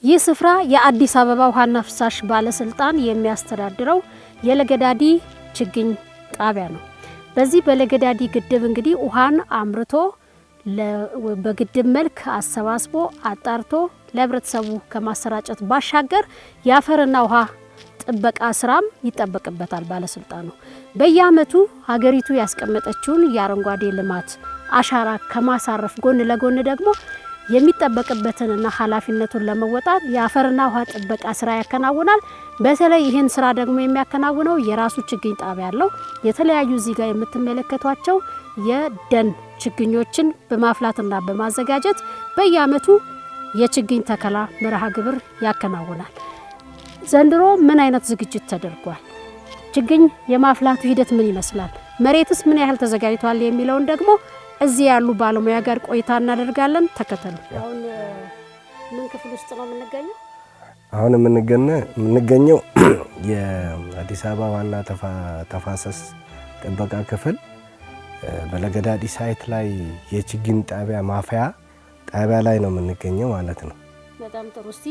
ይህ ስፍራ የአዲስ አበባ ውሃና ፍሳሽ ባለስልጣን የሚያስተዳድረው የለገዳዲ ችግኝ ጣቢያ ነው። በዚህ በለገዳዲ ግድብ እንግዲህ ውሃን አምርቶ በግድብ መልክ አሰባስቦ አጣርቶ ለህብረተሰቡ ከማሰራጨት ባሻገር የአፈርና ውሃ ጥበቃ ስራም ይጠበቅበታል። ባለስልጣኑ በየአመቱ ሀገሪቱ ያስቀመጠችውን የአረንጓዴ ልማት አሻራ ከማሳረፍ ጎን ለጎን ደግሞ የሚጠበቅበትንና ኃላፊነቱን ለመወጣት የአፈርና ውሃ ጥበቃ ስራ ያከናውናል። በተለይ ይህን ስራ ደግሞ የሚያከናውነው የራሱ ችግኝ ጣቢያ አለው። የተለያዩ እዚህ ጋር የምትመለከቷቸው የደን ችግኞችን በማፍላትና በማዘጋጀት በየአመቱ የችግኝ ተከላ መርሃ ግብር ያከናውናል። ዘንድሮ ምን አይነት ዝግጅት ተደርጓል? ችግኝ የማፍላቱ ሂደት ምን ይመስላል? መሬትስ ምን ያህል ተዘጋጅቷል? የሚለውን ደግሞ እዚህ ያሉ ባለሙያ ጋር ቆይታ እናደርጋለን። ተከተሉ። አሁን ምን ክፍል ውስጥ ነው የምንገኘው? አሁን የምንገኘው የአዲስ አበባ ዋና ተፋሰስ ጥበቃ ክፍል በለገዳዲ ሳይት ላይ የችግኝ ጣቢያ ማፍያ ጣቢያ ላይ ነው የምንገኘው ማለት ነው። በጣም ጥሩ። እስቲ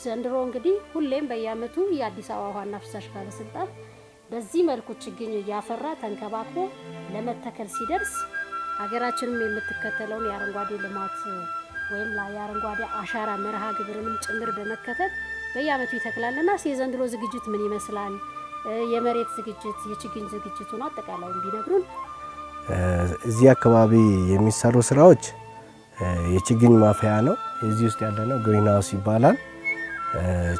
ዘንድሮ እንግዲህ ሁሌም በየአመቱ የአዲስ አበባ ውሃና ፍሳሽ ባለስልጣን በዚህ መልኩ ችግኝ እያፈራ ተንከባክቦ ለመተከል ሲደርስ ሀገራችንም የምትከተለውን የአረንጓዴ ልማት ወይም የአረንጓዴ አሻራ መርሃ ግብርንም ጭምር በመከተል በየአመቱ ይተክላልና የዘንድሮ ዝግጅት ምን ይመስላል? የመሬት ዝግጅት፣ የችግኝ ዝግጅቱን አጠቃላይ እንዲነግሩን። እዚህ አካባቢ የሚሰሩ ስራዎች የችግኝ ማፍያ ነው። እዚህ ውስጥ ያለነው ግሪን ሃውስ ይባላል።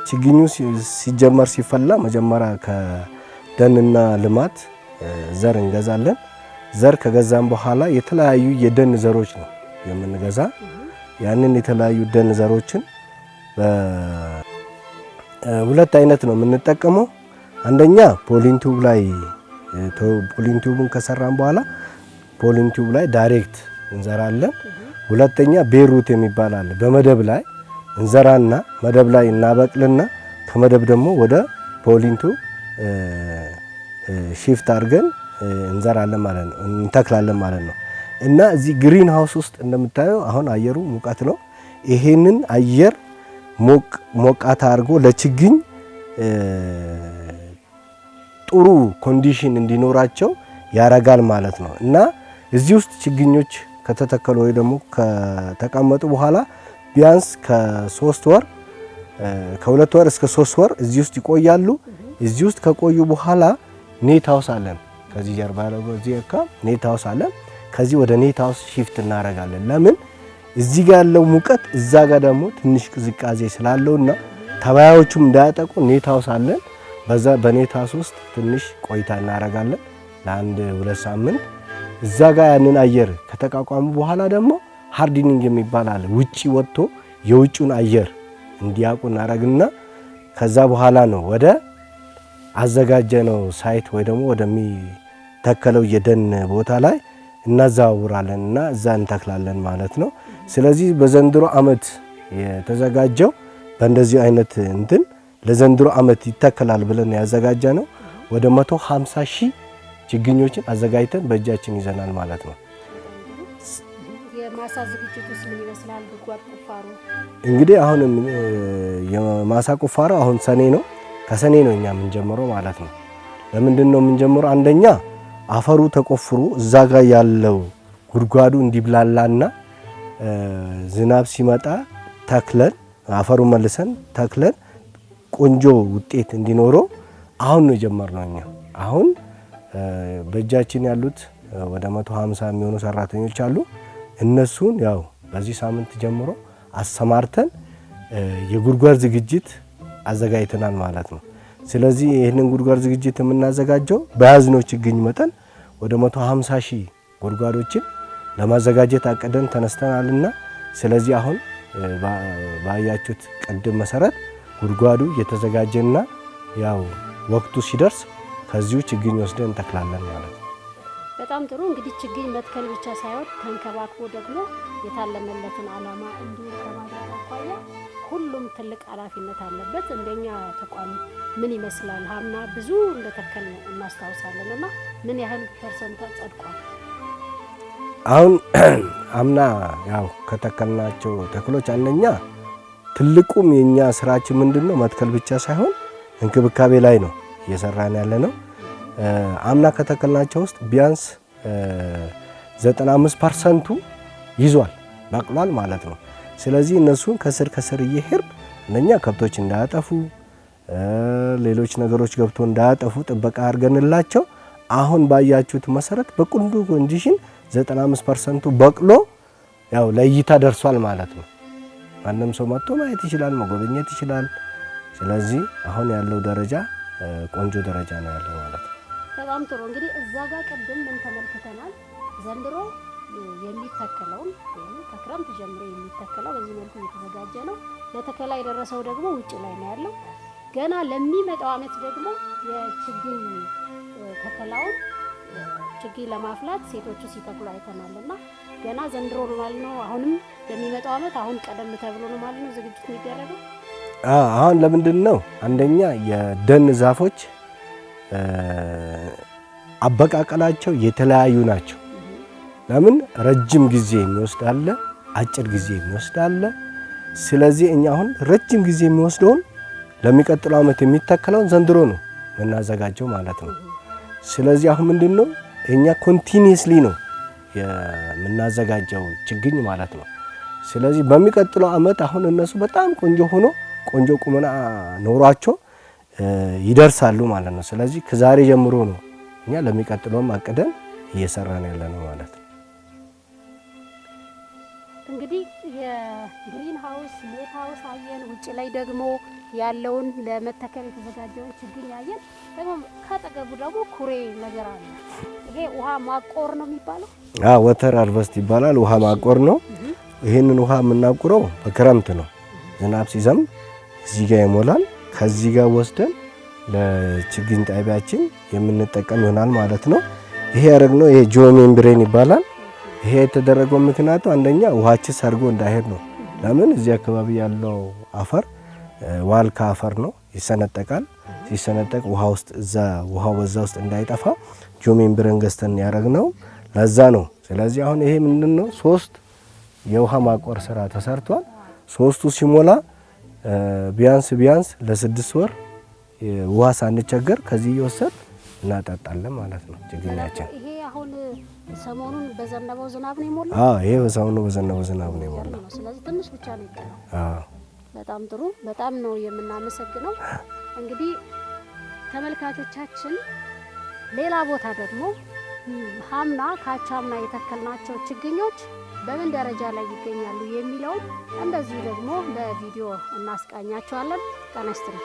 ችግኙ ሲጀመር ሲፈላ መጀመሪያ ከደንና ልማት ዘር እንገዛለን። ዘር ከገዛን በኋላ የተለያዩ የደን ዘሮች ነው የምንገዛ። ያንን የተለያዩ ደን ዘሮችን በሁለት አይነት ነው የምንጠቀመው። አንደኛ ፖሊንቱብ ላይ ፖሊንቱብን ከሰራን በኋላ ፖሊንቱብ ላይ ዳይሬክት እንዘራለን። ሁለተኛ ቤሩት የሚባል አለ። በመደብ ላይ እንዘራና መደብ ላይ እናበቅልና ከመደብ ደግሞ ወደ ፖሊንቱብ ሺፍት አድርገን እንዘራለን ማለት ነው፣ እንተክላለን ማለት ነው። እና እዚህ ግሪን ሃውስ ውስጥ እንደምታየው አሁን አየሩ ሙቀት ነው። ይሄንን አየር ሞቃታ አድርጎ ለችግኝ ጥሩ ኮንዲሽን እንዲኖራቸው ያረጋል ማለት ነው። እና እዚህ ውስጥ ችግኞች ከተተከሉ ወይ ደግሞ ከተቀመጡ በኋላ ቢያንስ ከ3 ወር ከ2 ወር እስከ 3 ወር እዚህ ውስጥ ይቆያሉ። እዚህ ውስጥ ከቆዩ በኋላ ኔት ሃውስ አለን። ከዚህ ጀርባ ያለው እዚህ ኔት ሃውስ አለን። ከዚህ ወደ ኔት ሃውስ ሺፍት እናደርጋለን። ለምን? እዚህ ጋር ያለው ሙቀት እዛ ጋር ደግሞ ትንሽ ቅዝቃዜ ስላለውና ተባዮቹም እንዳያጠቁ ኔት ሃውስ አለን። በዛ በኔት ሃውስ ውስጥ ትንሽ ቆይታ እናደርጋለን ለ1-2 ሳምንት። እዛ ጋር ያንን አየር ከተቋቋሙ በኋላ ደግሞ ሃርዲኒንግ የሚባል አለ። ውጪ ወጥቶ የውጭውን አየር እንዲያውቁ እናደርግና ከዛ በኋላ ነው ወደ አዘጋጀነው ሳይት ወይ ደግሞ ወደሚተከለው የደን ቦታ ላይ እናዛውራለን እና እዛ እንተክላለን ማለት ነው። ስለዚህ በዘንድሮ አመት የተዘጋጀው በእንደዚህ አይነት እንትን ለዘንድሮ አመት ይተከላል ብለን ያዘጋጀነው ወደ 150 ሺህ ችግኞችን አዘጋጅተን በእጃችን ይዘናል ማለት ነው። የማሳ ዝግጅቱስ ምን ይመስላል? ጉድጓድ ቁፋሮ እንግዲህ አሁን የማሳ ቁፋሮ አሁን ሰኔ ነው። ከሰኔ ነው እኛ የምንጀምረው ማለት ነው። ለምንድን ነው የምንጀምረው? አንደኛ አፈሩ ተቆፍሮ እዛ ጋር ያለው ጉድጓዱ እንዲብላላና ዝናብ ሲመጣ ተክለን አፈሩ መልሰን ተክለን ቆንጆ ውጤት እንዲኖረው አሁን ነው የጀመርነው እኛ። አሁን በእጃችን ያሉት ወደ 150 የሚሆኑ ሰራተኞች አሉ። እነሱን ያው በዚህ ሳምንት ጀምሮ አሰማርተን የጉድጓድ ዝግጅት አዘጋጅተናል ማለት ነው። ስለዚህ ይህንን ጉድጓድ ዝግጅት የምናዘጋጀው በያዝነው ችግኝ መጠን ወደ 150 ሺህ ጉድጓዶችን ለማዘጋጀት አቅደን ተነስተናልና ስለዚህ አሁን ባያችሁት ቅድም መሰረት ጉድጓዱ የተዘጋጀና ያው ወቅቱ ሲደርስ ከዚሁ ችግኝ ወስደን እንተክላለን ማለት ነው። በጣም ጥሩ። እንግዲህ ችግኝ መትከል ብቻ ሳይሆን ተንከባክቦ ደግሞ የታለመለትን ዓላማ እንዲሁ ከማድረግ አኳያ ሁሉም ትልቅ ኃላፊነት አለበት። እንደኛ ተቋም ምን ይመስላል? ሀምና ብዙ እንደተከል እናስታውሳለን እና ምን ያህል ፐርሰንት ጸድቋል? አሁን አምና ያው ከተከልናቸው ተክሎች አንደኛ ትልቁም የኛ ስራችን ምንድነው መትከል ብቻ ሳይሆን እንክብካቤ ላይ ነው እየሰራን ያለነው። አምና ከተከልናቸው ውስጥ ቢያንስ 95% ይዟል በቅሏል ማለት ነው። ስለዚህ እነሱን ከስር ከስር እየሄድን እነኛ ከብቶች እንዳያጠፉ ሌሎች ነገሮች ገብቶ እንዳያጠፉ ጥበቃ አድርገንላቸው አሁን ባያችሁት መሰረት በቁንዱ ኮንዲሽን 95% በቅሎ ያው ለእይታ ደርሷል ማለት ነው። ማንም ሰው መጥቶ ማየት ይችላል፣ መጎብኘት ይችላል። ስለዚህ አሁን ያለው ደረጃ ቆንጆ ደረጃ ነው ያለው ማለት ነው። በጣም ጥሩ። እንግዲህ እዛ ጋር ቀደም ምን ተመልክተናል። ዘንድሮ የሚተከለውን ከክረምት ጀምሮ የሚተከለው በዚህ መልኩ እየተዘጋጀ ነው። ለተከላ የደረሰው ደግሞ ውጭ ላይ ነው ያለው። ገና ለሚመጣው አመት ደግሞ የችግኝ ተከላውን ችግኝ ለማፍላት ሴቶቹ ሲተክሉ አይተናልና ገና ዘንድሮ ነው ማለት ነው። አሁንም ለሚመጣው አመት አሁን ቀደም ተብሎ ነው ማለት ነው ዝግጅት የሚደረገው። አሁን ለምንድን ነው አንደኛ የደን ዛፎች አበቃቀላቸው የተለያዩ ናቸው። ለምን ረጅም ጊዜ የሚወስድ አለ፣ አጭር ጊዜ የሚወስድ አለ። ስለዚህ እኛ አሁን ረጅም ጊዜ የሚወስደውን ለሚቀጥለው አመት የሚተከለውን ዘንድሮ ነው የምናዘጋጀው ማለት ነው። ስለዚህ አሁን ምንድነው እኛ ኮንቲኒየስሊ ነው የምናዘጋጀው ችግኝ ማለት ነው። ስለዚህ በሚቀጥለው አመት አሁን እነሱ በጣም ቆንጆ ሆኖ ቆንጆ ቁመና ኖሯቸው ይደርሳሉ ማለት ነው። ስለዚህ ከዛሬ ጀምሮ ነው እኛ ለሚቀጥለውም አቅደን እየሰራን ያለነው ማለት ነው። እንግዲህ የግሪን ሃውስ ኔት ሃውስ አየን፣ ውጭ ላይ ደግሞ ያለውን ለመተከል የተዘጋጀውን ችግኝ አየን። ደግሞ ከአጠገቡ ደግሞ ኩሬ ነገር አለ። ይሄ ውሃ ማቆር ነው የሚባለው? ወተር ሃርቨስት ይባላል። ውሃ ማቆር ነው። ይሄንን ውሃ የምናቆረው በክረምት ነው። ዝናብ ሲዘንብ እዚህ ጋር ይሞላል። ከዚህ ጋር ወስደን ለችግኝ ጣቢያችን የምንጠቀም ይሆናል ማለት ነው። ይሄ ያደረግነው ይሄ ጂኦ ሜምብሬን ይባላል። ይሄ የተደረገው ምክንያቱ አንደኛ ውሃችን ሰርጎ እንዳይሄድ ነው። ለምን እዚህ አካባቢ ያለው አፈር ዋልካ አፈር ነው፣ ይሰነጠቃል። ሲሰነጠቅ ውሃ ውስጥ ውሃው በዛ ውስጥ እንዳይጠፋ ጂኦ ሜምብሬን ገዝተን ያደረግነው ለዛ ነው። ስለዚህ አሁን ይሄ ምንድነው 3 የውሃ ማቆር ስራ ተሰርቷል። 3ቱ ሲሞላ ቢያንስ ለ6 ወር ውሃ ሳንቸገር ከዚህ እየወሰድ እናጠጣለን ማለት ነው ችግኛችን። ይሄ አሁን ሰሞኑን በዘነበው ዝናብ ነው የሞላው? ይሄ በሰሞኑን በዘነበው ዝናብ ነው የሞላው። ስለዚህ ትንሽ ብቻ ነው የቀረው። በጣም ጥሩ። በጣም ነው የምናመሰግነው። እንግዲህ ተመልካቾቻችን ሌላ ቦታ ደግሞ ሀምና ካቻምና የተከልናቸው ችግኞች በምን ደረጃ ላይ ይገኛሉ የሚለውን እንደዚሁ ደግሞ በቪዲዮ እናስቃኛቸዋለን። ጤና ይስጥልኝ።